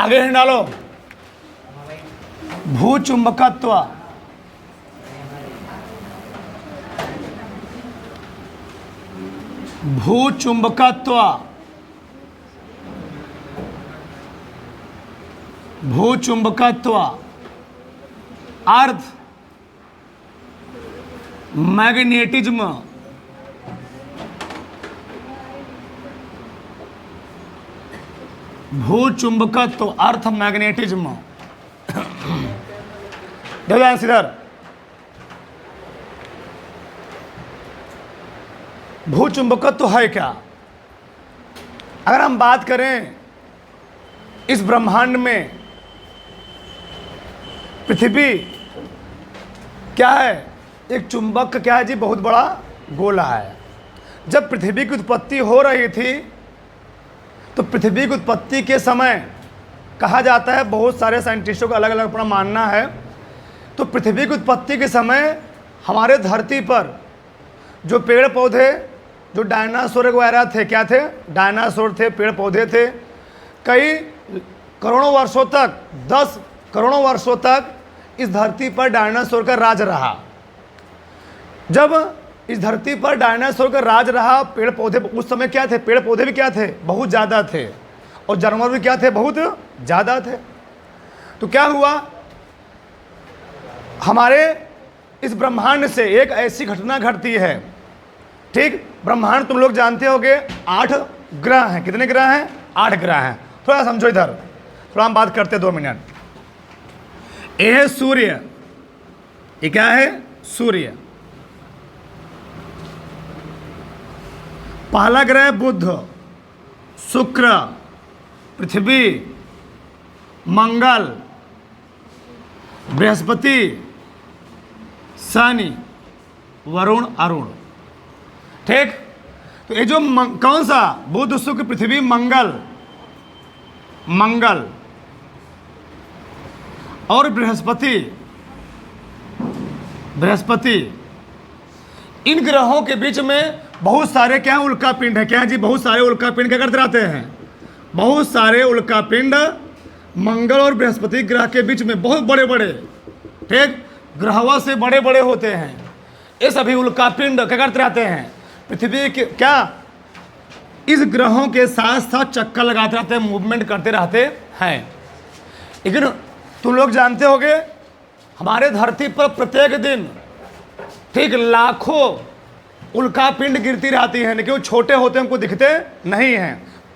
आगे हिंट डालो। भूचुंबकत्व, भूचुंबकत्व, भूचुंबकत्व, अर्थ मैग्नेटिज्म, भूचुंबकत्व अर्थ मैग्नेटिज्म। ध्यान इधर, भूचुंबकत्व है क्या? अगर हम बात करें इस ब्रह्मांड में पृथ्वी क्या है? एक चुंबक क्या है जी? बहुत बड़ा गोला है। जब पृथ्वी की उत्पत्ति हो रही थी तो पृथ्वी की उत्पत्ति के समय कहा जाता है, बहुत सारे साइंटिस्टों का अलग अलग अपना मानना है, तो पृथ्वी की उत्पत्ति के समय हमारे धरती पर जो पेड़ पौधे, जो डायनासोर वगैरह थे, क्या थे? डायनासोर थे, पेड़ पौधे थे। कई करोड़ों वर्षों तक, 10 करोड़ों वर्षों तक इस धरती पर डायनासोर का राज रहा। जब इस धरती पर डायनासोर का राज रहा, पेड़ पौधे उस समय क्या थे? पेड़ पौधे भी क्या थे? बहुत ज़्यादा थे, और जानवर भी क्या थे? बहुत ज़्यादा थे। तो क्या हुआ, हमारे इस ब्रह्मांड से एक ऐसी घटना घटती है, ठीक? ब्रह्मांड तुम लोग जानते होगे 8 ग्रह हैं। कितने ग्रह हैं? 8 ग्रह हैं। थोड़ा समझो इधर, थोड़ा हम बात करते हैं 2 मिनट। ये है सूर्य, ये क्या है? सूर्य। पहला ग्रह बुध, शुक्र, पृथ्वी, मंगल, बृहस्पति, शनि, वरुण, अरुण। ठीक? तो ये जो कौन सा? बुध, शुक्र, पृथ्वी, मंगल, मंगल और बृहस्पति, बृहस्पति, इन ग्रहों के बीच में बहुत सारे क्या है? उल्का पिंड है। क्या है जी? बहुत सारे उल्का पिंड क्या करते रहते हैं? बहुत सारे उल्का पिंड मंगल और बृहस्पति ग्रह के बीच में, बहुत बड़े बड़े, ठीक, ग्रहों से बड़े बड़े होते हैं। ये सभी उल्का पिंड क्या करते रहते हैं? पृथ्वी के क्या इस ग्रहों के साथ साथ चक्कर लगाते रहते हैं, मूवमेंट करते रहते हैं। लेकिन तुम लोग जानते होगे हमारे धरती पर प्रत्येक दिन, ठीक, लाखों उल्का पिंड गिरती रहती हैं, लेकिन वो छोटे होते हैं, हमको दिखते नहीं हैं।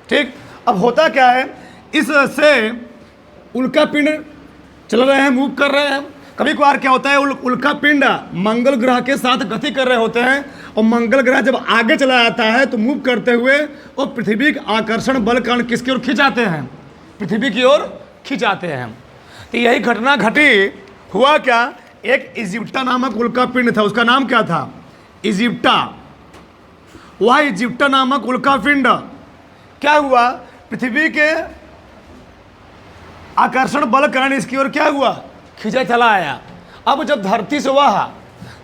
ठीक? अब होता क्या है, इससे उल्का पिंड चल रहे हैं, मूव कर रहे हैं। कभी कभार क्या होता है, उल्का पिंड मंगल ग्रह के साथ गति कर रहे होते हैं, और मंगल ग्रह जब आगे चला जाता है तो मूव करते हुए वो पृथ्वी के आकर्षण बल कारण किसकी ओर खिंचाते हैं? पृथ्वी की ओर खिंचाते हैं। तो यही घटना घटी। हुआ क्या, एक इजिप्टा नामक उल्का पिंड था, उसका नाम क्या था? इजिप्टा। वह इजिप्टा नामक उल्का पिंड क्या हुआ, पृथ्वी के आकर्षण बल कारण इसकी ओर क्या हुआ? खींचा चला आया। अब जब धरती से वह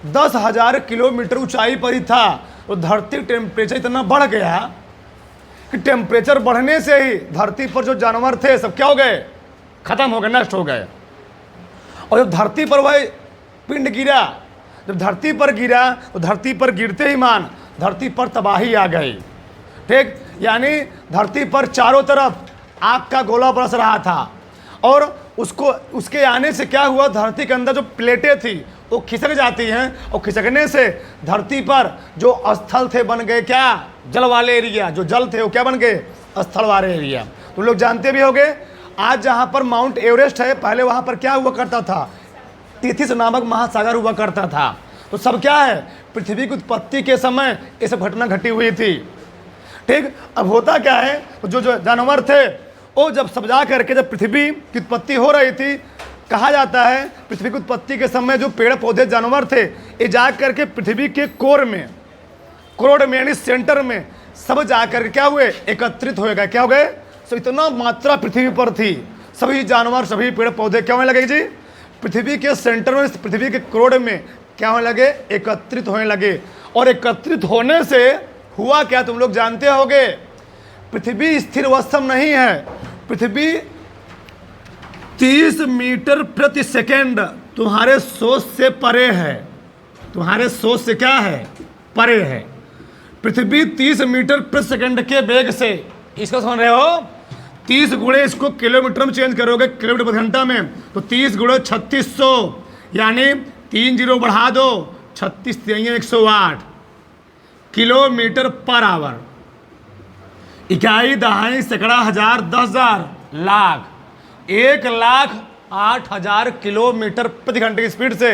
10,000 किलोमीटर ऊंचाई पर ही था, तो धरती टेम्परेचर इतना बढ़ गया कि टेम्परेचर बढ़ने से ही धरती पर जो जानवर थे सब क्या हो गए? खत्म हो गए, नष्ट हो गए। और जब धरती पर वह पिंड गिरा, जब धरती पर गिरा तो धरती पर गिरते ही मान धरती पर तबाही आ गई। ठीक? यानी धरती पर चारों तरफ आग का गोला बरस रहा था, और उसके आने से क्या हुआ, धरती के अंदर जो प्लेटें थी वो खिसक जाती हैं, और खिसकने से धरती पर जो स्थल थे बन गए क्या? जल वाले एरिया। जो जल थे वो क्या बन गए? स्थल वाले एरिया। तुम लोग जानते भी होंगे, आज जहाँ पर माउंट एवरेस्ट है, पहले वहाँ पर क्या हुआ करता था? टिथिस नामक महासागर हुआ करता था। तो सब क्या है, पृथ्वी की उत्पत्ति के समय ये सब घटना घटी हुई थी। ठीक? अब होता क्या है, जो जानवर थे वो जब सब जा करके जब पृथ्वी की उत्पत्ति हो रही थी, कहा जाता है पृथ्वी की उत्पत्ति के समय जो पेड़ पौधे जानवर थे ये जा करके पृथ्वी के कोर में यानी सेंटर में सब जाकर क्या हुए? एकत्रित हो गए। क्या हो गए? सब इतना मात्रा पृथ्वी पर थी, सभी जानवर सभी पेड़ पौधे क्या होने लगे जी? पृथ्वी के सेंटर में, पृथ्वी के कोर में क्या होने लगे? एकत्रित होने लगे। और एकत्रित होने से हुआ क्या, तुम लोग जानते होगे, पृथ्वी स्थिर वस्तु नहीं है। पृथ्वी 30 मीटर प्रति सेकंड तुम्हारे सोच से परे है, तुम्हारे सोच से क्या है, परे है। पृथ्वी 30 मीटर प्रति सेकंड के वेग से, इसको समझ रहे हो, 30 गुणे इसको किलोमीटर में चेंज करोगे किलोमीटर प्रति घंटा में, तो 30 गुणे 3600, यानी 3 जीरो बढ़ा दो, 36 108 किलोमीटर पर आवर। इकाई, दहाई, सैकड़ा, हजार, 10,000, लाख, 1,08,000 किलोमीटर प्रति घंटे की स्पीड से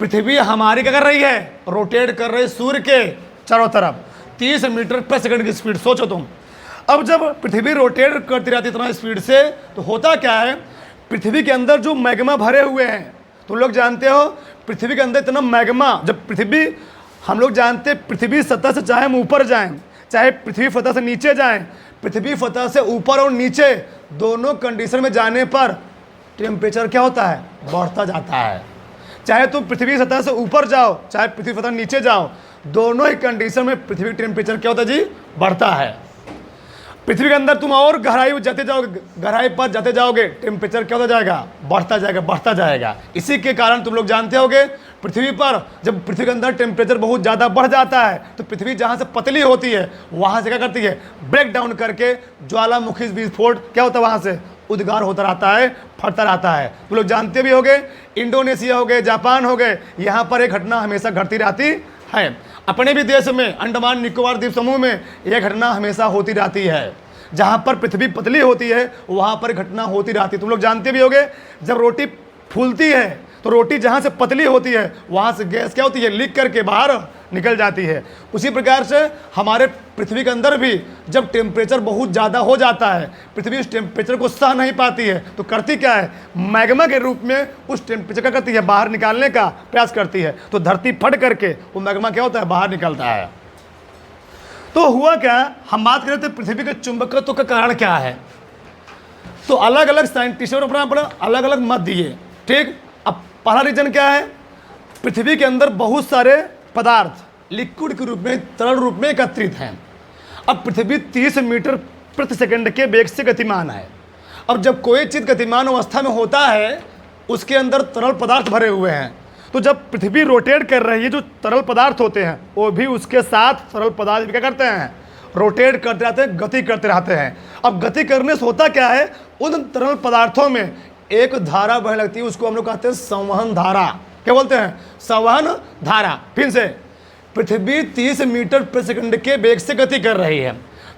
पृथ्वी हमारी क्या कर रही है, रोटेट कर रही है सूर्य के चारों तरफ, 30 मीटर प्रति सेकंड की स्पीड। सोचो तुम, अब जब पृथ्वी रोटेट करती रहती है इतना स्पीड से, तो होता क्या है, पृथ्वी के अंदर जो मैग्मा भरे हुए हैं, तुम लोग जानते हो पृथ्वी के अंदर इतना मैग्मा, जब पृथ्वी, हम लोग जानते हैं पृथ्वी सतह से चाहे हम ऊपर जाएं, चाहे पृथ्वी सतह से नीचे जाएं, पृथ्वी सतह से ऊपर और नीचे दोनों कंडीशन में जाने पर टेम्परेचर क्या होता है, बढ़ता जाता है। चाहे तुम पृथ्वी सतह से ऊपर जाओ, चाहे पृथ्वी सतह नीचे जाओ, दोनों ही कंडीशन में पृथ्वी टेम्परेचर क्या होता है जी, बढ़ता है। पृथ्वी के अंदर तुम और गहराई जाते जाओगे, गहराई पर जाते जाओगे, टेम्परेचर क्या होता जाएगा, बढ़ता जाएगा, बढ़ता जाएगा। इसी के कारण तुम लोग जानते होगे पृथ्वी पर जब पृथ्वी के अंदर टेम्परेचर बहुत ज़्यादा बढ़ जाता है, तो पृथ्वी जहाँ से पतली होती है वहाँ से क्या करती है, ब्रेक डाउन करके ज्वालामुखी विस्फोट क्या होता है, वहाँ से उद्गार होता रहता है, फटता रहता है। तुम लोग जानते भी होगे, इंडोनेशिया हो गए, जापान हो गए, यहाँ पर एक घटना हमेशा घटती रहती है। अपने भी देश में अंडमान निकोबार द्वीप समूह में यह घटना हमेशा होती रहती है। जहाँ पर पृथ्वी पतली होती है वहाँ पर घटना होती रहती है। तुम लोग जानते भी होगे, जब रोटी फूलती है तो रोटी जहाँ से पतली होती है वहाँ से गैस क्या होती है, लीक करके बाहर निकल जाती है। उसी प्रकार से हमारे पृथ्वी के अंदर भी जब टेम्परेचर बहुत ज़्यादा हो जाता है, पृथ्वी उस टेम्परेचर को सह नहीं पाती है, तो करती क्या है, मैग्मा के रूप में उस टेम्परेचर का करती है, बाहर निकालने का प्रयास करती है। तो धरती फट करके वो मैग्मा क्या होता है, बाहर निकलता है। तो हुआ क्या, हम बात करें तो पृथ्वी के चुंबकत्व का कारण क्या है, तो अलग अलग साइंटिस्टों ने अपना अलग अलग मत दिए। ठीक, अब पहला रीजन क्या है, पृथ्वी के अंदर बहुत सारे पदार्थ लिक्विड के रूप में, तरल रूप में एकत्रित हैं। अब पृथ्वी 30 मीटर प्रति सेकंड के वेग से गतिमान है। अब जब कोई चीज़ गतिमान अवस्था में होता है, उसके अंदर तरल पदार्थ भरे हुए हैं, तो जब पृथ्वी रोटेट कर रही है, जो तरल पदार्थ होते हैं वो भी उसके साथ तरल पदार्थ भी क्या करते हैं, रोटेट करते रहते हैं, गति करते रहते हैं। अब गति करने से होता क्या है, उन तरल पदार्थों में एक धारा बहने लगती है, उसको हम लोग कहते हैं संवहन धारा। क्या बोलते हैं, संवहन धारा। फिर से, पृथ्वी 30 मीटर प्रति सेकंड के वेग से गति कर रही है।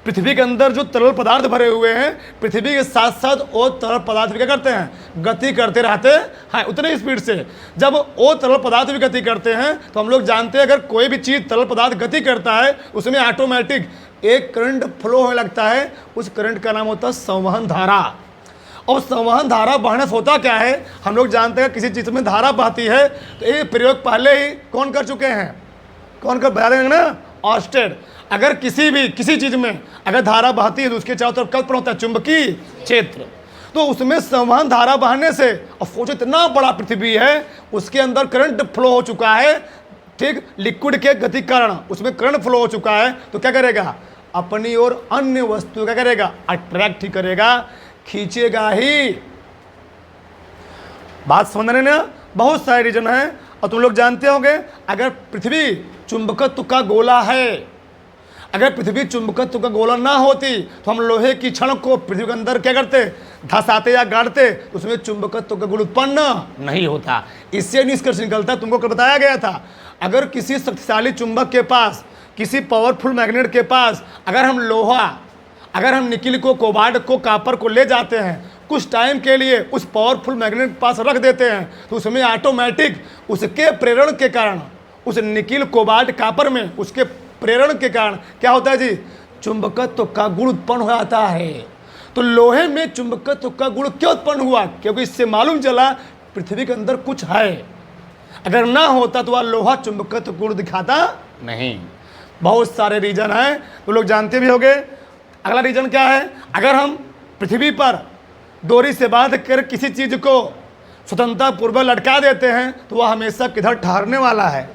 पृथ्वी के अंदर जो तरल पदार्थ भरे हुए हैं, पृथ्वी के साथ साथ वो तरल पदार्थ भी क्या करते हैं, गति करते रहते हैं उतने ही स्पीड से। जब वो तरल पदार्थ भी गति करते हैं, तो हम लोग जानते हैं अगर कोई भी चीज़ तरल पदार्थ गति करता है, उसमें ऑटोमेटिक एक करंट फ्लो होने लगता है। उस करंट का नाम होता है संवहन धारा। और संवहन धारा बहने से होता क्या है, हम लोग जानते हैं किसी चीज़ में धारा बहती है, तो ये प्रयोग पहले ही कौन कर चुके हैं, कौन कर बता देंगे ना, ऑस्टेड। अगर किसी चीज़ में अगर धारा बहती है तो उसके चारों तरफ कल्पना होता है चुंबकीय क्षेत्र। तो उसमें संवहन धारा बहने से, और सोचो इतना बड़ा पृथ्वी है, उसके अंदर करंट फ्लो हो चुका है। ठीक, लिक्विड के गति कारण उसमें करंट फ्लो हो चुका है, तो क्या करेगा, अपनी ओर अन्य वस्तु क्या करेगा, अट्रैक्ट ही करेगा, खींचेगा ही। बात समझ रहे ना, बहुत सारे रीजन हैं। और तुम लोग जानते होंगे, अगर पृथ्वी चुंबकत्व का गोला है, अगर पृथ्वी चुंबकत्व का गोला ना होती तो हम लोहे की छड़ को पृथ्वी के अंदर क्या करते, धंसाते या गाड़ते, तो उसमें चुंबकत्व का गुण उत्पन्न नहीं होता। इससे निष्कर्ष निकलता, तुमको कल बताया गया था, अगर किसी शक्तिशाली चुंबक के पास, किसी पावरफुल मैग्नेट के पास अगर हम लोहा, अगर हम निकिल को, कोबाल्ट को, कॉपर को ले जाते हैं, कुछ टाइम के लिए उस पावरफुल मैग्नेट के पास रख देते हैं, तो उसमें ऑटोमेटिक उसके प्रेरण के कारण, उस निकिल, कोबाल्ट, कॉपर में उसके प्रेरण के कारण क्या होता है जी, चुंबकत्व का गुण उत्पन्न हो जाता है। तो लोहे में चुंबकत्व का गुण क्यों उत्पन्न हुआ, क्योंकि इससे मालूम चला पृथ्वी के अंदर कुछ है। अगर ना होता तो वह लोहा चुंबकत्व गुण दिखाता नहीं। बहुत सारे रीजन हैं, तो लोग जानते भी होंगे। अगला रीजन क्या है, अगर हम पृथ्वी पर डोरी से बांध कर किसी चीज़ को स्वतंत्रता पूर्वक लटका देते हैं, तो वह हमेशा किधर ठहरने वाला है,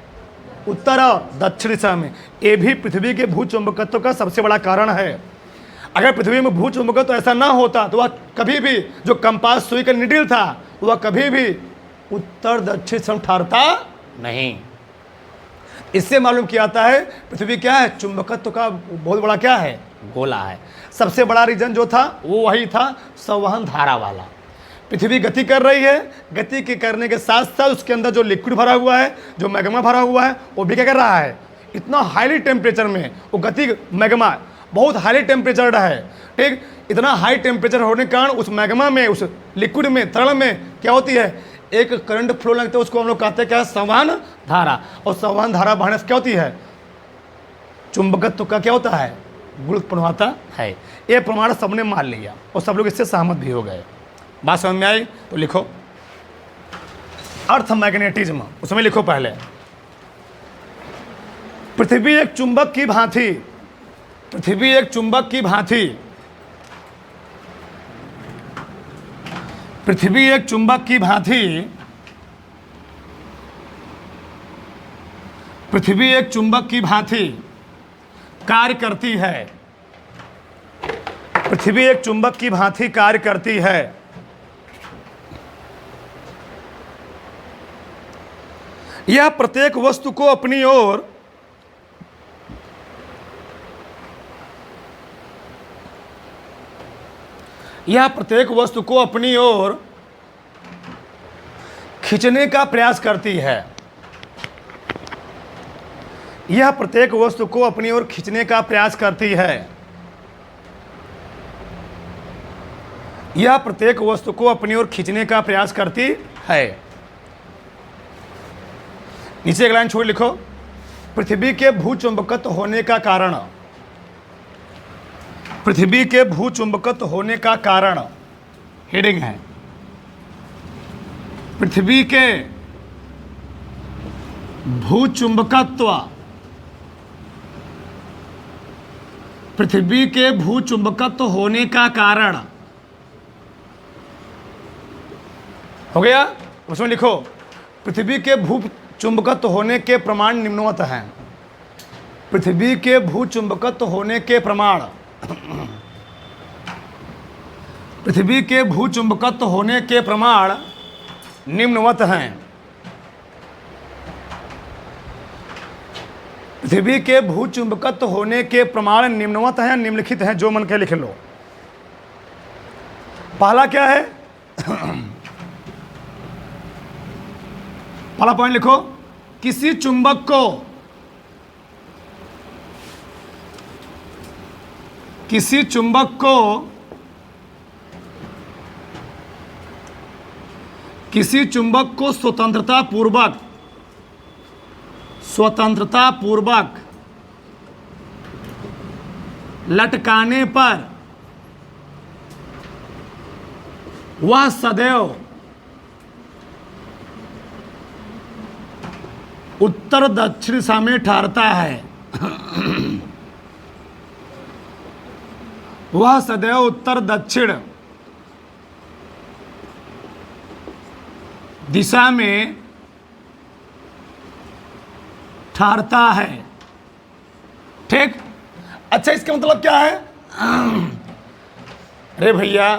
उत्तर और दक्षिण दिशा में। ये भी पृथ्वी के भूचुंबकत्व का सबसे बड़ा कारण है। अगर पृथ्वी में भू चुंबकत्व ऐसा ना होता तो वह कभी भी, जो कंपास सुई का निडिल था, वह कभी भी उत्तर दक्षिण से ठहरता नहीं। इससे मालूम किया जाता है पृथ्वी क्या है, चुंबकत्व का बहुत बड़ा क्या है, गोला है। सबसे बड़ा रीजन जो था वो वही था संवहन धारा वाला। पृथ्वी गति कर रही है, गति के करने के साथ साथ उसके अंदर जो लिक्विड भरा हुआ है, जो मैग्मा भरा हुआ है, वो भी क्या कर रहा है, इतना हाईली टेम्परेचर में वो गति, मैग्मा बहुत हाईली टेम्परेचर है, ठीक। इतना हाई टेम्परेचर होने के कारण उस मैग्मा में, उस लिक्विड में, तरल में क्या होती है, एक करंट फ्लो लगता है, उसको हम लोग कहते हैं क्या, संवहन धारा। और संवहन धारा बढ़ने से क्या होती है, चुंबकत्व का क्या होता है, गुण उत्पन्न होता है। ये प्रमाण सबने मान लिया और सब लोग इससे सहमत भी हो गए। बात समझ में आई तो लिखो, अर्थ मैग्नेटिज्म, उसमें लिखो पहले, पृथ्वी एक चुंबक की भांति, पृथ्वी एक चुंबक की भांति, पृथ्वी एक चुंबक की भांति, पृथ्वी एक चुंबक की भांति कार्य करती है, पृथ्वी एक चुंबक की भांति कार्य करती है। यह प्रत्येक वस्तु को अपनी ओर यह प्रत्येक वस्तु को अपनी ओर खींचने का प्रयास करती है। यह प्रत्येक वस्तु को अपनी ओर खींचने का प्रयास करती है। यह प्रत्येक वस्तु को अपनी ओर खींचने का प्रयास करती है। नीचे एक लाइन छोड़ लिखो, पृथ्वी के भूचुंबकत्व होने का कारण, पृथ्वी के भूचुंबकत्व होने का कारण, हेडिंग है, पृथ्वी के भूचुंबकत्व, पृथ्वी के भूचुंबकत्व होने का कारण, हो गया। उसमें लिखो, पृथ्वी के भूचुंबकत्व होने के प्रमाण निम्नवत हैं। पृथ्वी के भूचुंबकत्व होने के प्रमाण, पृथ्वी के भूचुंबकत्व होने के प्रमाण निम्नवत हैं। पृथ्वी के भूचुंबकत्व होने के प्रमाण निम्नवत हैं, निम्नलिखित हैं, जो मन के लिख लो। पहला क्या है, पहला पॉइंट लिखो, किसी चुंबक को, किसी चुंबक को, किसी चुंबक को स्वतंत्रता पूर्वक, स्वतंत्रता पूर्वक लटकाने पर वह सदैव उत्तर दक्षिण दिशा में ठहरता है। वह सदैव उत्तर दक्षिण दिशा में ठहरता है, ठीक। अच्छा, इसका मतलब क्या है, अरे भैया,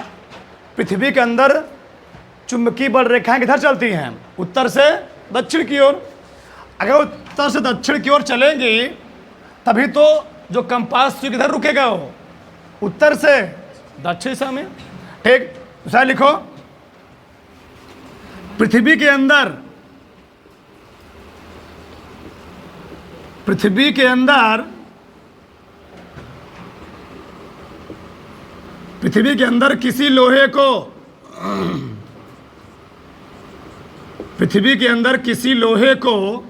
पृथ्वी के अंदर चुंबकीय बल रेखाएं किधर चलती हैं, उत्तर से दक्षिण की ओर। अगर उत्तर से दक्षिण की ओर चलेंगी तभी तो जो कंपास सुई किधर रुकेगा, वो उत्तर से दक्षिण दिशा में, ठीक। दूसरा लिखो, पृथ्वी के अंदर, पृथ्वी के अंदर, पृथ्वी के अंदर किसी लोहे को, पृथ्वी के अंदर किसी लोहे को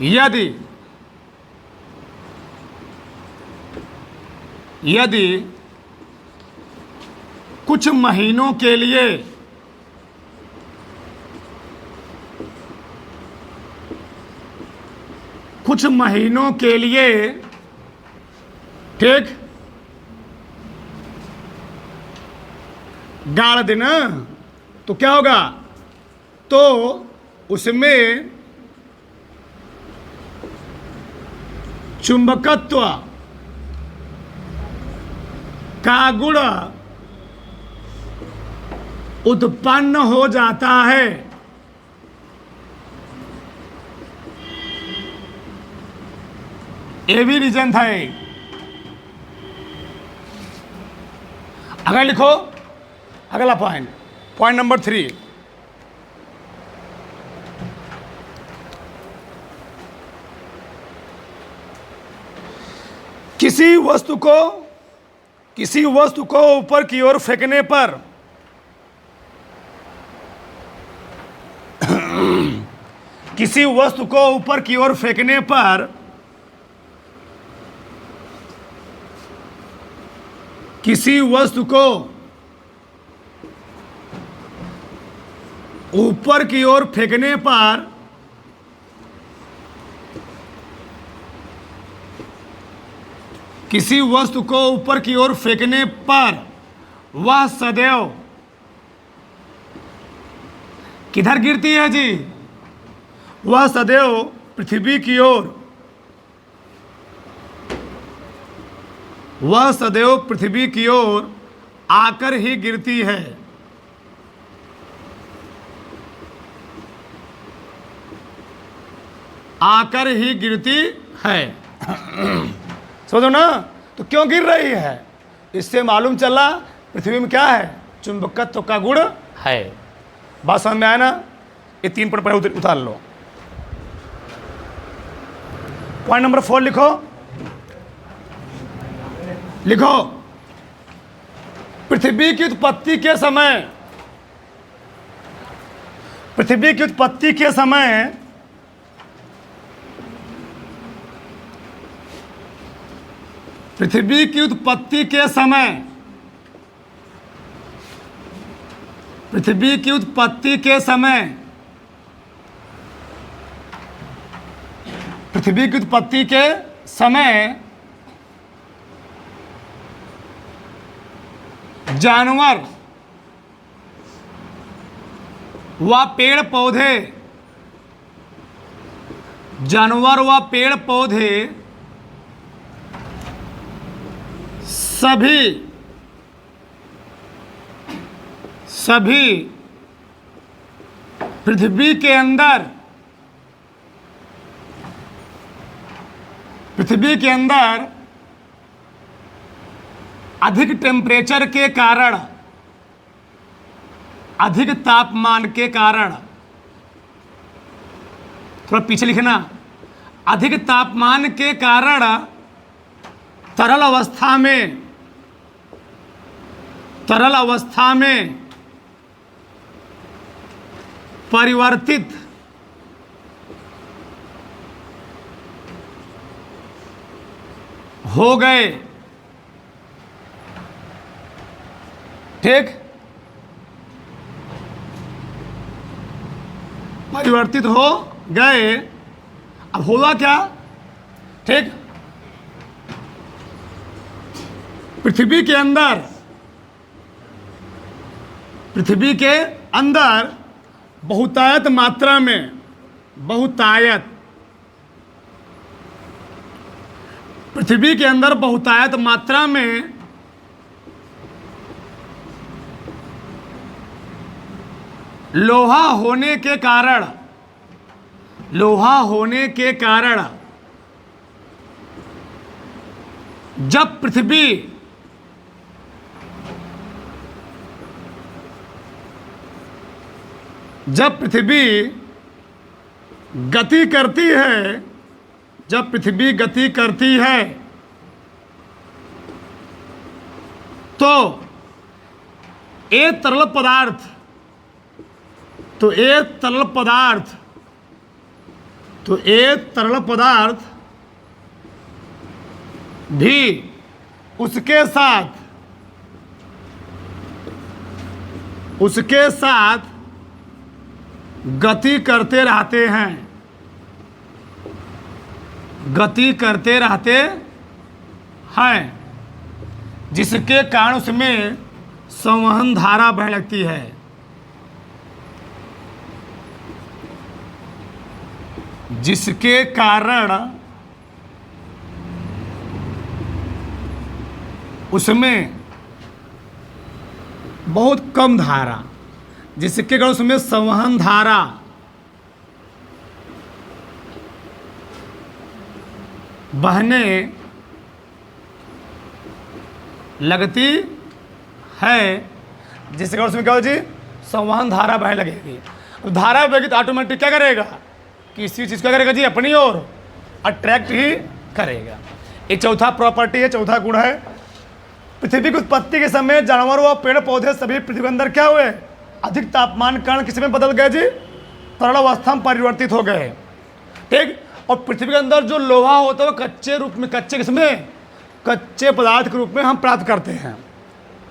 यदि कुछ महीनों के लिए ठीक गाड़ देना, तो क्या होगा, तो उसमें चुंबकत्व का गुण उत्पन्न हो जाता है। ये भी रीजन था एक। अगर लिखो अगला पॉइंट, पॉइंट नंबर 3, किसी वस्तु को ऊपर की ओर फेंकने पर किसी वस्तु को ऊपर की ओर फेंकने पर किसी वस्तु को ऊपर की ओर फेंकने पर किसी वस्तु को ऊपर की ओर फेंकने पर वह सदैव किधर गिरती है जी? वह सदैव पृथ्वी की ओर, वह सदैव पृथ्वी की ओर आकर ही गिरती है। आकर ही गिरती है। समझो ना? तो क्यों गिर रही है? इससे मालूम चला पृथ्वी में क्या है? चुंबकत्व का गुण है। बात समझ में आया ना? ये 3 पॉइंट पहले उतार लो। पॉइंट नंबर 4 लिखो। लिखो, पृथ्वी की उत्पत्ति के समय, पृथ्वी की उत्पत्ति के समय पृथ्वी की उत्पत्ति के समय पृथ्वी की उत्पत्ति के समय पृथ्वी की उत्पत्ति के समय जानवर व पेड़ पौधे, जानवर व पेड़ पौधे सभी पृथ्वी के अंदर अधिक टेम्परेचर के कारण, अधिक तापमान के कारण, थोड़ा पीछे लिखना, अधिक तापमान के कारण तरल अवस्था में परिवर्तित हो गए। ठीक, परिवर्तित हो गए। अब होगा क्या? ठीक, पृथ्वी के अंदर बहुतायत मात्रा में, पृथ्वी के अंदर बहुतायत मात्रा में लोहा होने के कारण जब पृथ्वी गति करती है, तो एक तरल पदार्थ भी उसके साथ गति करते रहते हैं, जिसके कारण उसमें संवहन धारा बह लगती है। जिसके कारण उसमें बहुत कम धारा, जिसके कारण उसमें संवहन धारा बहने लगती है, जिसके कारण उसमें क्या हो जी, संवहन धारा बहने लगेगी। अब धारा बहेगी तो ऑटोमेटिक क्या करेगा, किसी चीज़ क्या करेगा जी, अपनी ओर अट्रैक्ट ही करेगा। ये चौथा प्रॉपर्टी है, चौथा गुण है। पृथ्वी की उत्पत्ति के समय जानवर व पेड़ पौधे सभी पृथ्वी के अंदर क्या हुए, अधिक तापमान के कारण किसी में बदल गए जी, तरल अवस्था में परिवर्तित हो गए। ठीक। और पृथ्वी के अंदर जो लोहा होता है वो कच्चे रूप में, कच्चे किसमें, कच्चे पदार्थ के रूप में हम प्राप्त करते हैं।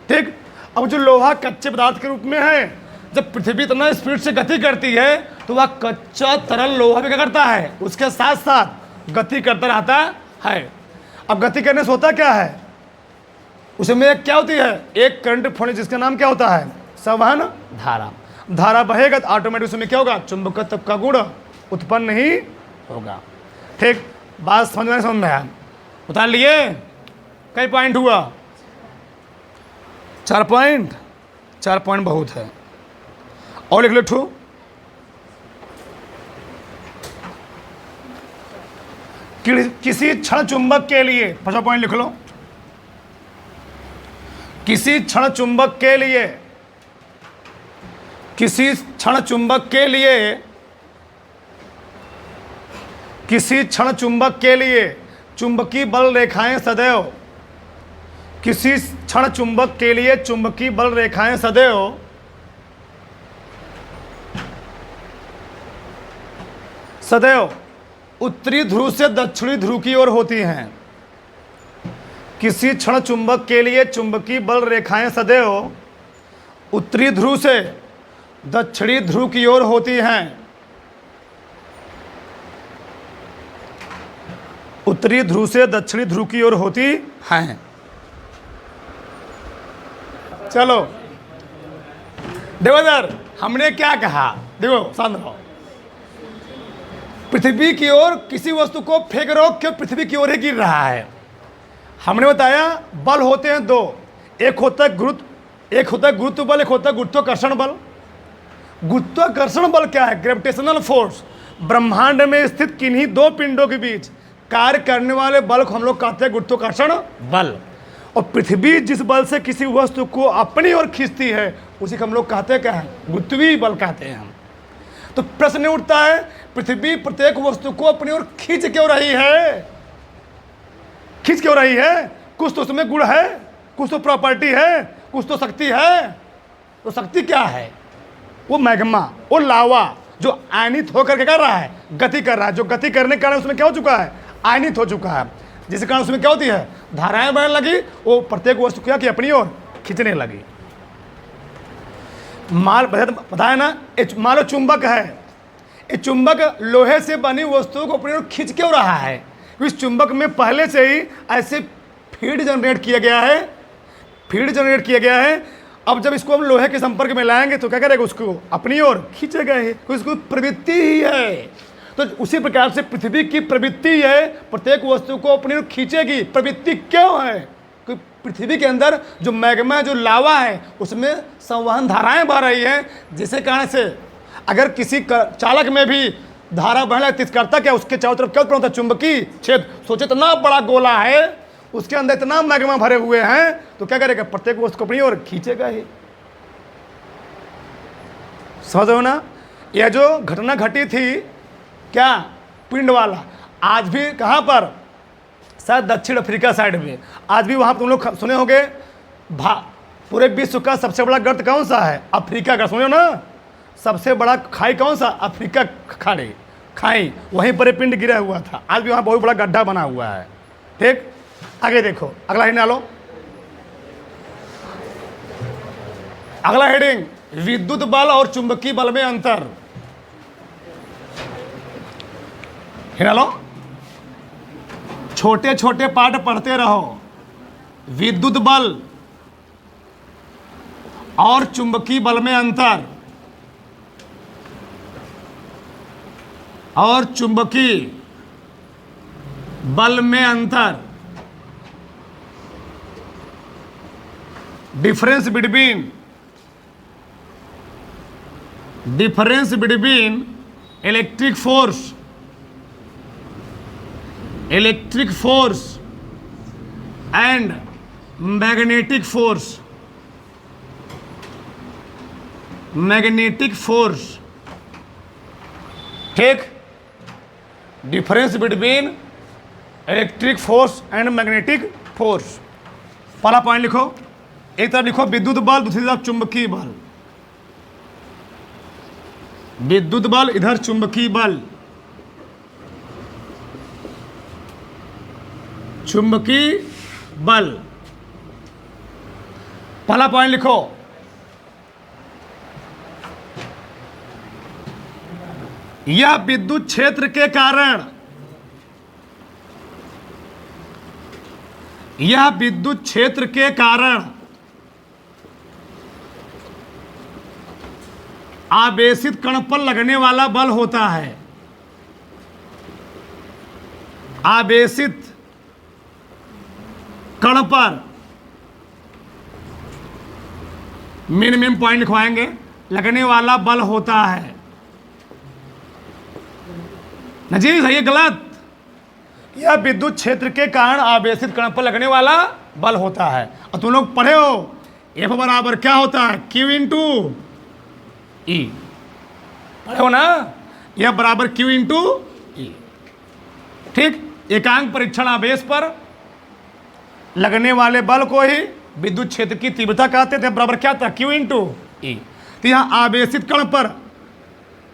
ठीक। अब जो लोहा कच्चे पदार्थ के रूप में है, जब पृथ्वी इतना स्पीड से गति करती है तो वह कच्चा तरल लोहा भी क्या करता है, उसके साथ साथ गति करता रहता है। अब गति करने से होता क्या है, उसमें एक क्या होती है, एक करंट फोड़ने, जिसका नाम क्या होता है, संवहन धारा। धारा बहेगा तो ऑटोमेटिक उसमें क्या होगा, चुंबकत्व का गुण उत्पन्न ही होगा। ठीक। बात समझ में आया, उतार लिए। कई पॉइंट हुआ, 4 पॉइंट, 4 पॉइंट बहुत है। और लिख लो ठू, किसी क्षण चुंबक के लिए, 5वां पॉइंट लिख लो, किसी क्षण चुंबक के लिए, किसी क्षण चुंबक के लिए, किसी क्षण चुंबक के लिए चुंबकीय बल रेखाएं सदैव, किसी क्षण चुंबक के लिए चुंबकीय बल रेखाएं सदैव सदैव उत्तरी ध्रुव से दक्षिणी ध्रुव की ओर होती हैं। किसी क्षण चुंबक के लिए चुंबकीय बल रेखाएं सदैव उत्तरी ध्रुव से दक्षिणी ध्रुव की ओर होती हैं। उत्तरी ध्रुव से दक्षिणी ध्रुव की ओर होती हैं। चलो देखो सर, हमने क्या कहा, देखो शांत रहो। पृथ्वी की ओर किसी वस्तु को फेंक रहो, क्यों पृथ्वी की ओर ही गिर रहा है। हमने बताया बल होते हैं दो, एक होता है गुरुत्व बल, एक होता है गुरुत्वाकर्षण बल। गुरुत्वाकर्षण बल क्या है, ग्रेविटेशनल फोर्स। ब्रह्मांड में स्थित किन्हीं दो पिंडों के बीच कार्य करने वाले बल को हम लोग कहते हैं गुरुत्वाकर्षण बल। और पृथ्वी जिस बल से किसी वस्तु को अपनी ओर खींचती है उसी को हम लोग कहते हैं क्या है, गुरुत्वीय बल कहते हैं हम। तो प्रश्न उठता है, पृथ्वी प्रत्येक वस्तु को अपनी ओर खींच क्यों रही है, खींच क्यों रही है। कुछ तो उसमें गुण है, कुछ तो प्रॉपर्टी है, कुछ तो शक्ति है। तो शक्ति क्या है, वो मैग्मा, वो लावा जो आयनित होकर के कर रहा है, गति कर रहा है। जो गति करने के कारण उसमें क्या हो चुका है, आयनित हो चुका है, जिसके कारण उसमें क्या होती है, धाराएं बहने लगी, वो प्रत्येक वस्तु क्या की अपनी ओर खींचने लगी। पता है ना, मान लो चुंबक है, ये चुंबक लोहे से बनी वस्तुओं को अपनी ओर खींच क्यों रहा है, इस चुंबक में पहले से ही ऐसे फील्ड जनरेट किया गया है, फील्ड जनरेट किया गया है। अब जब इसको हम लोहे के संपर्क में लाएंगे तो क्या करेगा, उसको अपनी ओर खींचेगा ही, तो इसको प्रवृत्ति ही है। तो उसी प्रकार से पृथ्वी की प्रवृत्ति है, प्रत्येक वस्तु को अपनी ओर खींचेगी। प्रवृत्ति क्यों है, कि पृथ्वी के अंदर जो मैग्मा, जो लावा है, उसमें संवहन धाराएं बह रही हैं, जिसके कारण से अगर किसी चालक में भी धारा बहने लगती, करता क्या, उसके चारों तरफ क्या उत्पन्न होता है, चुंबकीय छेद। सोचे इतना बड़ा गोला है, उसके अंदर इतना मैग्मा भरे हुए हैं, तो क्या करेगा, प्रत्येक वस्तु को अपनी ओर खींचेगा ही। समझ रहे हो ना। यह जो घटना घटी थी क्या, पिंड वाला, आज भी कहाँ पर, शायद दक्षिण अफ्रीका साइड में, आज भी वहाँ तुम लोग सुने होंगे, पूरे विश्व का सबसे बड़ा गर्त कौन सा है, अफ्रीका का। सुनो ना, सबसे बड़ा खाई कौन सा, अफ्रीका खाई, वहीं पर पिंड गिरा हुआ था। आज भी वहाँ बहुत बड़ा गड्ढा बना हुआ है। ठीक। आगे देखो, अगला हेडिंग डालो, अगला हेडिंग, विद्युत बल और चुंबकीय बल में अंतर। डालो, छोटे छोटे पाठ पढ़ते रहो। विद्युत बल और चुंबकीय बल में अंतर, और चुंबकीय बल में अंतर, difference between difference between electric force and magnetic force. ठीक, difference between electric force and magnetic force. पहला पॉइंट लिखो, एक तरफ लिखो विद्युत बल, दूसरी तरफ चुंबकीय बल। विद्युत बल, इधर चुंबकीय बल। चुंबकीय बल, पहला पॉइंट लिखो, यह विद्युत क्षेत्र के कारण, यह विद्युत क्षेत्र के कारण आवेशित कण पर लगने वाला बल होता है। आवेशित कण पर, मिनिमम पॉइंट लिखवाएंगे, लगने वाला बल होता है। नजीब सही है गलत? यह विद्युत क्षेत्र के कारण आवेशित कण पर लगने वाला बल होता है। और तुम लोग पढ़े हो F बराबर क्या होता है, Q इंटू E, पढ़े हो ना? यह बराबर Q इंटू E। ठीक, एकांक परीक्षण आवेश पर लगने वाले बल को ही विद्युत क्षेत्र की तीव्रता कहते थे। बराबर क्या था, Q इंटू E। तो यहाँ आवेशित कण पर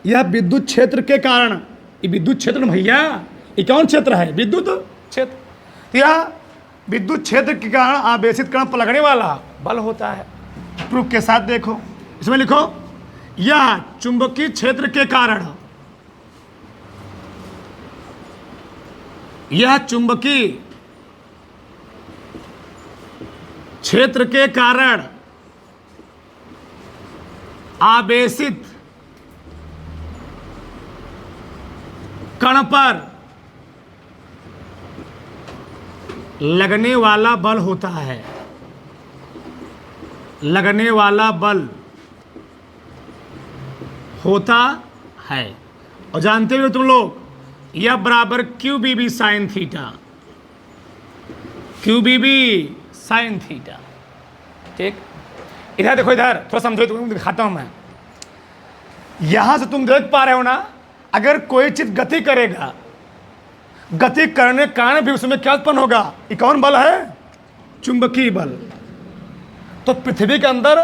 यह विद्युत क्षेत्र के कारण, ये विद्युत क्षेत्र भैया, ये कौन क्षेत्र है, विद्युत क्षेत्र। तो यह विद्युत क्षेत्र के कारण आवेशित कण पर लगने वाला बल होता है। प्रूफ के साथ देखो, इसमें लिखो, यह चुंबकीय क्षेत्र के कारण, यह चुंबकीय क्षेत्र के कारण आवेशित कण पर लगने वाला बल होता है। लगने वाला बल होता है। और जानते हो तुम लोग, यह बराबर Q B B sine theta, Q B B sine theta. ठीक, इधर देखो, इधर थोड़ा समझो, तुम दिखाता हूं मैं। यहां से तुम देख पा रहे हो ना, अगर कोई चीज गति करेगा, गति करने के कारण भी उसमें क्या उत्पन्न होगा, ये कौन बल है, चुंबकीय बल। तो पृथ्वी के अंदर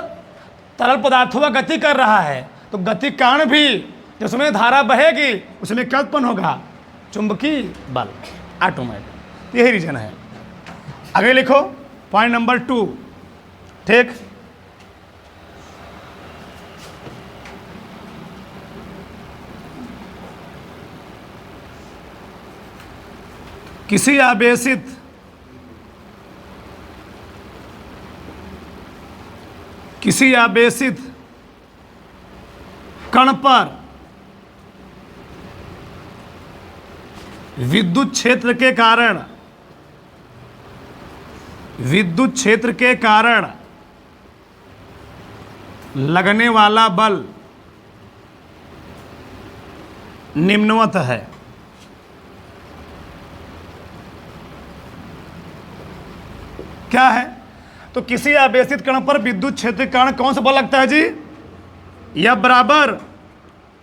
तरल पदार्थों का गति कर रहा है, तो गति कारण भी जब उसमें धारा बहेगी, उसमें क्या उत्पन्न होगा, चुंबकीय बल, ऑटोमेटिक। यही रीजन है। आगे लिखो पॉइंट नंबर 2। ठीक, किसी आवेशित कण पर विद्युत क्षेत्र के कारण लगने वाला बल निम्नवत है। क्या है, तो किसी आवेशित कण पर विद्युत क्षेत्र के कारण कौन सा बल लगता है जी, यह बराबर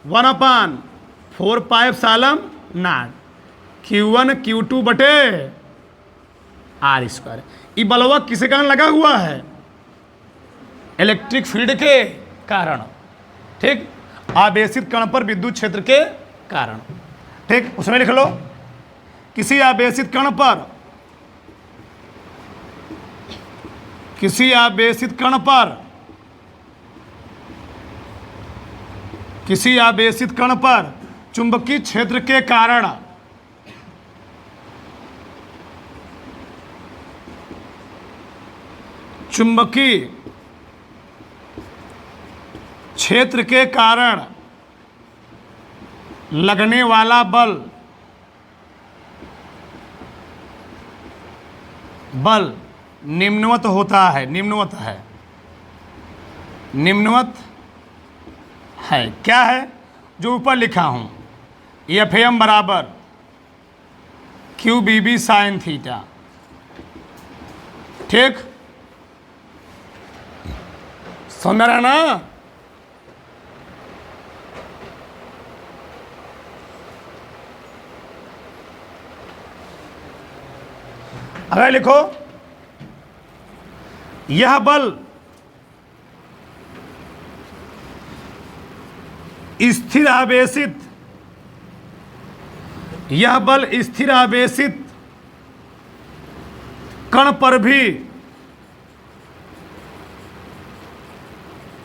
1/4 pi epsilon not Q1 Q2 बटे R²। ये बलवा किसके कारण लगा हुआ है, इलेक्ट्रिक फील्ड के कारण। ठीक, आवेशित कण पर विद्युत क्षेत्र के कारण। ठीक, उसमें लिख लो, किसी आवेशित कण पर, किसी आवेशित कण पर, किसी आवेशित कण पर चुंबकीय क्षेत्र के कारण चुंबकीय क्षेत्र के कारण लगने वाला बल निम्नवत होता है, निम्नवत है। क्या है जो ऊपर लिखा हूं, एफ एम बराबर Q B B sine theta. ठीक, समझ में आ रहा है ना? अगर लिखो यह बल स्थिर आवेशित, यह बल स्थिर आवेशित कण पर भी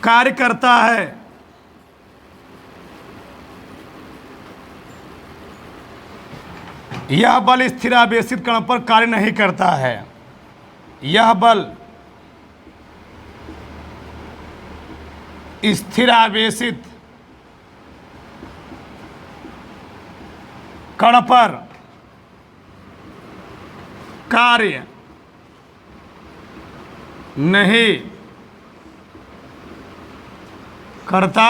कार्य करता है। यह बल स्थिर आवेशित कण पर कार्य नहीं करता है। यह बल स्थिर आवेशित कण पर कार्य नहीं करता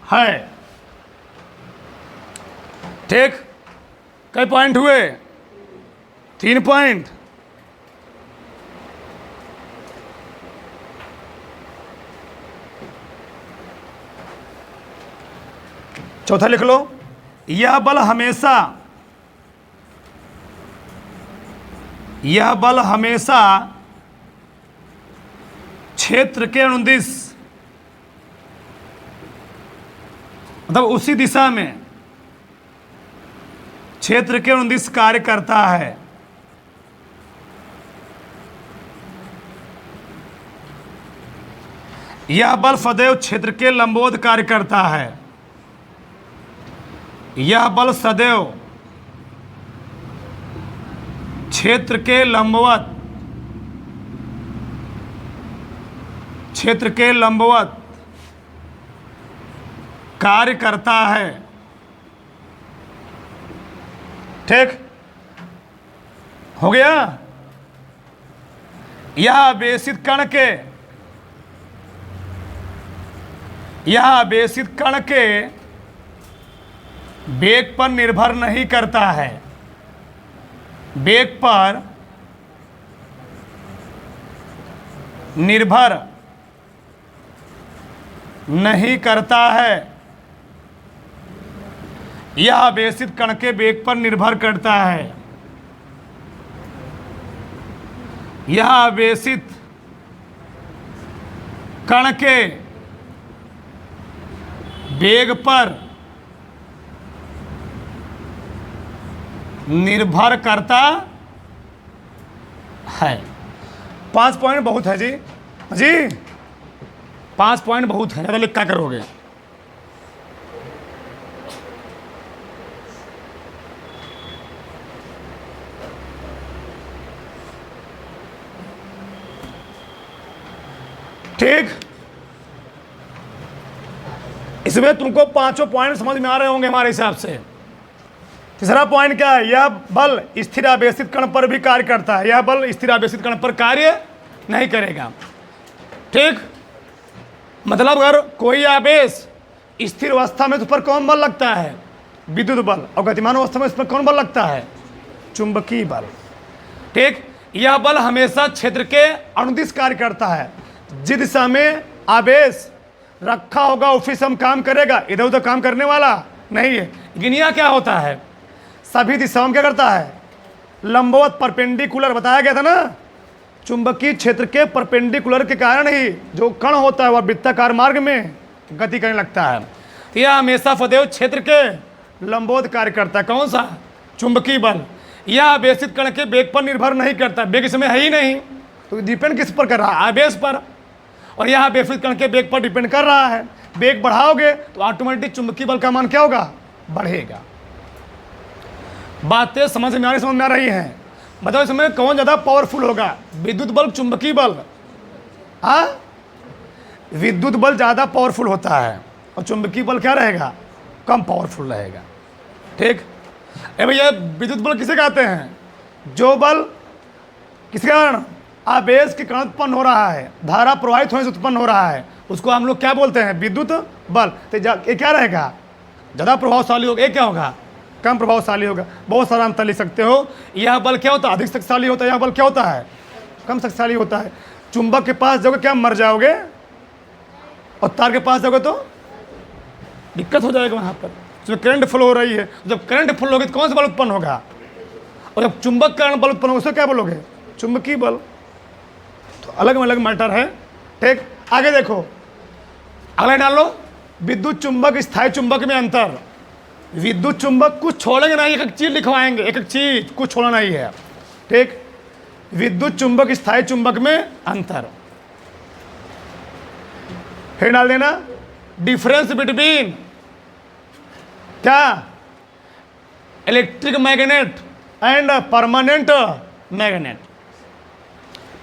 है। ठीक, कई पॉइंट हुए? 3 पॉइंट। चौथा लिख लो, यह बल हमेशा क्षेत्र के अनुदिश, मतलब उसी दिशा में क्षेत्र के अनुदिश कार्य करता है। यह बल सदैव क्षेत्र के लंबवत कार्य करता है। यह बल सदैव क्षेत्र के लंबवत कार्य करता है। ठीक हो गया? यह आवेशित कण के वेग पर निर्भर नहीं करता है। वेग पर निर्भर नहीं करता है। यह आवेशित कण के वेग पर निर्भर करता है। यह आवेशित कण के वेग पर निर्भर करता है। 5 पॉइंट बहुत है जी। जी 5 पॉइंट बहुत है, ज़्यादा लिख क्या करोगे? ठीक, इसमें तुमको 5 पॉइंट समझ में आ रहे होंगे हमारे हिसाब से। तीसरा पॉइंट क्या है? यह बल स्थिर आवेशित कण पर भी कार्य करता है। यह बल स्थिर आवेशित कण पर कार्य नहीं करेगा। ठीक, मतलब अगर कोई आवेश स्थिर अवस्था में तो उस पर कौन बल लगता है? विद्युत बल। और गतिमान अवस्था में उस पर कौन बल लगता है? चुंबकीय बल। ठीक, यह बल हमेशा क्षेत्र के अनुदिश कार्य करता है। जिस दिशा में आवेश रखा होगा उसी से हम काम करेगा, इधर उधर काम करने वाला नहीं है। लेकिन यह क्या होता है? सभी दिशाओं में क्या करता है? लंबवत, परपेंडिकुलर बताया गया था ना। चुंबकीय क्षेत्र के परपेंडिकुलर के कारण ही जो कण होता है वह वृत्ताकार मार्ग में गति करने लगता है। तो यह हमेशा सदैव क्षेत्र के लंबवत कार्य करता है। कौन सा? चुंबकीय बल। यह आवेशित कण के वेग पर निर्भर नहीं करता। वेग इसमें है ही नहीं, तो डिपेंड किस पर कर रहा है? आवेश पर। और यह आवेशित कण के वेग पर डिपेंड कर रहा है। वेग बढ़ाओगे तो ऑटोमेटिक चुंबकीय बल का मान क्या होगा? बढ़ेगा। बातें समझ में आ रही हैं? बताओ इसमें कौन ज़्यादा पावरफुल होगा? विद्युत बल, चुंबकीय बल? हाँ, विद्युत बल ज़्यादा पावरफुल होता है और चुंबकीय बल क्या रहेगा? कम पावरफुल रहेगा। ठीक है भैया, विद्युत बल किसे कहते हैं? जो बल किसके कारण? आवेश के कारण उत्पन्न हो रहा है, धारा प्रवाहित होने से उत्पन्न हो रहा है, उसको हम लोग क्या बोलते हैं? विद्युत बल, तो ये क्या रहेगा, ज़्यादा प्रभावशाली होगा, ये क्या होगा, कम प्रभावशाली होगा। बहुत सारा अंतर लिख सकते हो। यह बल क्या होता है, अधिक शक्तिशाली होता है, यह बल क्या होता है, कम शक्तिशाली होता है। चुंबक के पास जाओगे क्या मर जाओगे, और तार के पास जाओगे तो दिक्कत हो जाएगा वहाँ पर। तो करंट फ्लो हो रही है, जब करंट फ्लो होगी तो कौन सा बल उत्पन्न होगा, और जब चुंबक कारण बल उत्पन्न होगा उसे क्या बोलोगे, चुंबकीय बल। तो अलग अलग मैटर है। ठीक, आगे देखो, अगला डाल लो, विद्युत चुंबक स्थायी चुंबक में अंतर। विद्युत चुंबक कुछ छोड़ेंगे नहीं, एक एक चीज लिखवाएंगे, एक एक चीज, कुछ छोड़ना नहीं है। ठीक, विद्युत चुंबक स्थायी चुंबक में अंतर। फिर डाल देना डिफरेंस बिटवीन क्या, electric magnet and permanent magnet.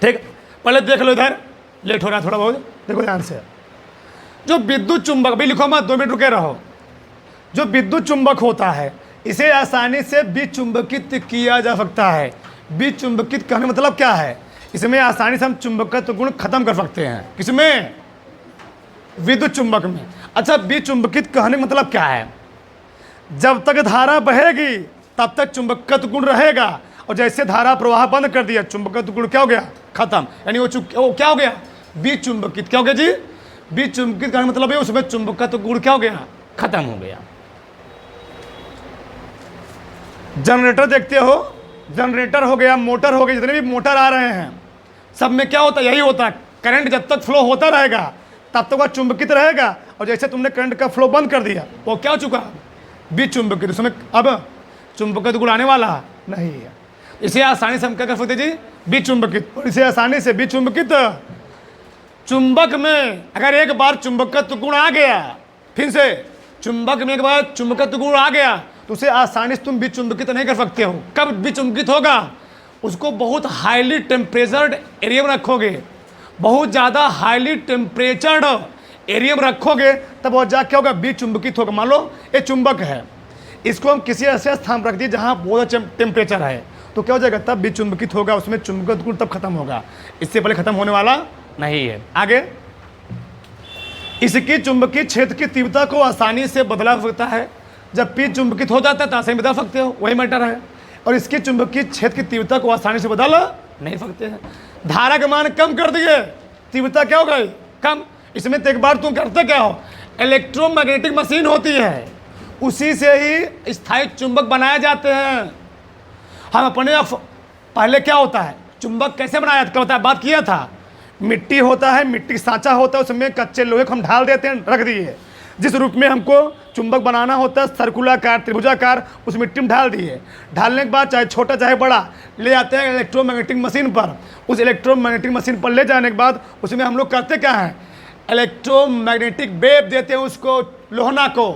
ठीक, पहले देख लो, इधर लेट हो रहा है थोड़ा बहुत, देखो ध्यान से। जो विद्युत चुंबक, भाई लिखो मत, 2 मिनट रुके रहो। जो विद्युत चुंबक होता है इसे आसानी से विचुंबकित किया जा सकता है। विचुंबकित कहने मतलब क्या है, इसमें आसानी से हम चुंबकत्व गुण खत्म कर सकते हैं। किसमें, विद्युत चुंबक में। अच्छा, विचुंबकित कहने मतलब क्या है, जब तक धारा बहेगी तब तक चुंबकत्व गुण रहेगा, और जैसे धारा प्रवाह बंद कर दिया चुंबकत्व गुण क्या हो गया, खत्म। यानी वो क्या हो गया, विचुंबकित। क्या हो गया जी, विचुंबकित कहने मतलब है उसमें चुंबकत्व गुण क्या हो गया, खत्म हो गया। जनरेटर देखते हो, जनरेटर हो गया, मोटर हो गया, जितने भी मोटर आ रहे हैं सब में क्या होता है, यही होता है। करंट जब तक फ्लो होता रहेगा तब तक वह चुंबकित रहेगा, और जैसे तुमने करंट का फ्लो बंद कर दिया वो क्या हो चुका, विचुंबकित। उसमें अब चुंबकत्व गुण आने वाला नहीं है। इसे आसानी से हम क्या कर सकते जी, विचुंबकित। और इसे आसानी से विचुंबकित, चुंबक में अगर एक बार चुंबकत्व गुण आ गया, फिर से चुंबक में एक बार चुंबकत्व गुण आ गया तो उसे आसानी से तुम विचुंबकित नहीं कर सकते हो। कब विचुंबकित होगा, उसको बहुत हाईली टेम्परेचर्ड एरिया में रखोगे, बहुत ज़्यादा हाईली टेम्परेचर्ड एरिया में रखोगे तब वह जा क्या होगा, विचुंबकित होगा। मान लो ये चुंबक है, इसको हम किसी ऐसे स्थान पर रख दिए जहाँ बहुत टेम्परेचर है, तो क्या हो जाएगा, तब विचुंबकित होगा, उसमें चुंबकत्व गुण तब खत्म होगा। इससे पहले खत्म होने वाला नहीं है। आगे, इसकी चुंबकीय क्षेत्र की तीव्रता को आसानी से बदला सकता है। जब पी चुंबकित हो जाता है तो आसानी बदल सकते हो, वही मैटर है। और इसकी चुंबकीय क्षेत्र की तीव्रता को आसानी से बदल नहीं सकते हैं। धारा का मान कम कर दिए, तीव्रता क्या हो गई, कम। इसमें तो एक बार तुम करते क्या हो, इलेक्ट्रोमैग्नेटिक मशीन होती है, उसी से ही स्थायी चुंबक बनाए जाते हैं। हम अपने पहले क्या होता है, चुंबक कैसे बनाया होता है, बात किया था। मिट्टी होता है, मिट्टी सांचा होता है, उसमें कच्चे लोहे को हम ढाल देते हैं, रख दिए। जिस रूप में हमको चुंबक बनाना होता है, सर्कुलाकार, त्रिभुजाकार, उस मिट्टी में ढाल दिए। ढालने के बाद चाहे छोटा चाहे बड़ा ले आते हैं इलेक्ट्रोमैग्नेटिक मशीन पर। उस इलेक्ट्रोमैग्नेटिक मशीन पर ले जाने के बाद उसमें हम लोग करते क्या हैं, इलेक्ट्रोमैग्नेटिक वेव देते हैं उसको, लोहना को।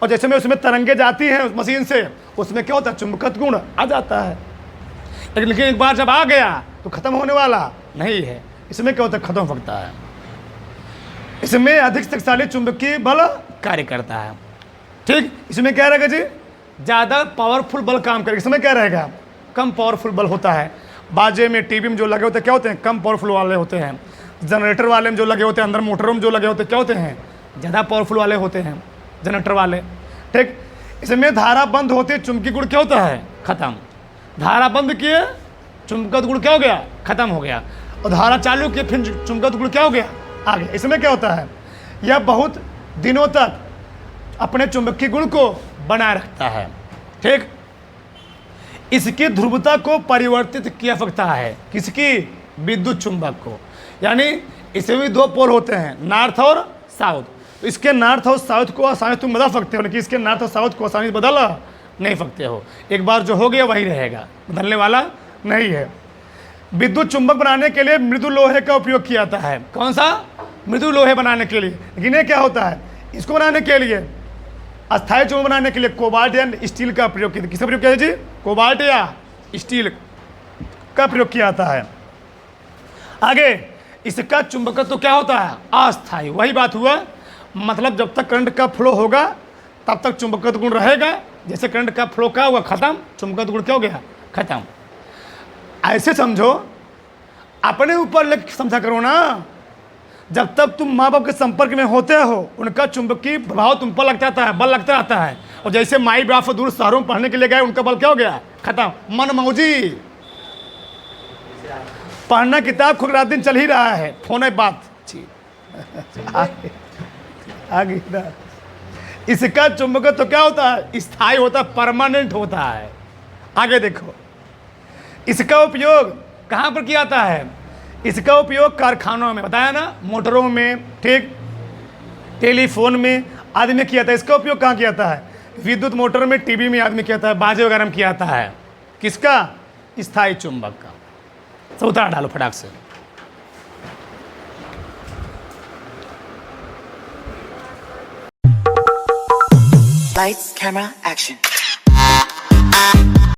और जैसे में उसमें तरंगे जाती हैं उस मशीन से, उसमें क्या होता है, चुंबकत्व गुण आ जाता है। लेकिन एक बार जब आ गया तो खत्म होने वाला नहीं है। इसमें क्या होता है, खत्म हो सकता है। इसमें अधिक शक्तिशाली चुंबकीय बल कार्य करता है। ठीक, इसमें क्या रहेगा जी, ज़्यादा पावरफुल बल काम करेगा। इसमें क्या रहेगा, कम पावरफुल बल होता है। बाजे में, टीवी में जो लगे होते हैं क्या होते हैं, कम पावरफुल वाले होते हैं। जनरेटर वाले में जो लगे होते हैं, अंदर मोटरों में जो लगे होते हैं क्या होते हैं, ज़्यादा पावरफुल वाले होते हैं, जनरेटर वाले। ठीक, इसमें धारा बंद होती है, चुंबकीय गुण क्या होता है, खत्म। धारा बंद किए, चुंबकत्व गुण क्या हो गया, खत्म हो गया। और धारा चालू किए, फिर चुंबकत्व गुण क्या हो गया, आ गया। इसमें क्या होता है, यह बहुत दिनों तक अपने चुंबकीय गुण को बनाए रखता है। ठीक, इसकी ध्रुवता को परिवर्तित किया सकता है। किसकी, विद्युत चुंबक को। यानी इसमें भी 2 पोल होते हैं, नॉर्थ और साउथ। तो इसके नॉर्थ और साउथ को आसानी तुम बदल सकते हो, लेकिन इसके नॉर्थ और साउथ को आसानी से बदल नहीं सकते हो। एक बार जो हो गया वही रहेगा, बदलने वाला नहीं है। विद्युत चुंबक बनाने के लिए मृदु लोहे का उपयोग किया जाता है। कौन सा, मृदु लोहे बनाने के लिए। लेकिन ये क्या होता है, इसको बनाने के लिए, अस्थायी चुंबक बनाने के लिए कोबाल्ट या स्टील का प्रयोग किया। किसका प्रयोग किया जी, कोबाल्ट या स्टील का प्रयोग किया जाता है। आगे, इसका चुंबकत्व तो क्या होता है, अस्थायी। वही बात हुआ, मतलब जब तक करंट का फ्लो होगा तब तक चुंबकत्व गुण रहेगा। जैसे करंट का फ्लो क्या हुआ, खत्म, चुंबकत्व गुण क्या हो गया, खत्म। ऐसे समझो, अपने ऊपर लेके समझा करो ना। जब तक तुम माँ बाप के संपर्क में होते हो उनका चुंबकीय प्रभाव तुम पर लगता रहता है, बल लगता रहता है। और जैसे माई बाप से दूर शहरों में पढ़ने के लिए गए, उनका बल क्या हो गया? खत्म, मन मौजी। पढ़ना किताब खुद रात दिन चल ही रहा है, फोन है बात आगे ना। इसका चुंबक तो क्या होता है? स्थायी होता है, परमानेंट होता है। आगे देखो, इसका उपयोग कहाँ पर किया जाता है? इसका उपयोग कारखानों में, बताया ना, मोटरों में, ठीक, टेलीफोन में आदमी किया जाता है। इसका उपयोग कहाँ किया जाता है? विद्युत मोटर में, टीवी में आदमी किया जाता है, बाजे वगैरह में किया जाता है। किसका? स्थायी चुंबक का। सब उतार डालो फटाक से। Lights, camera, action.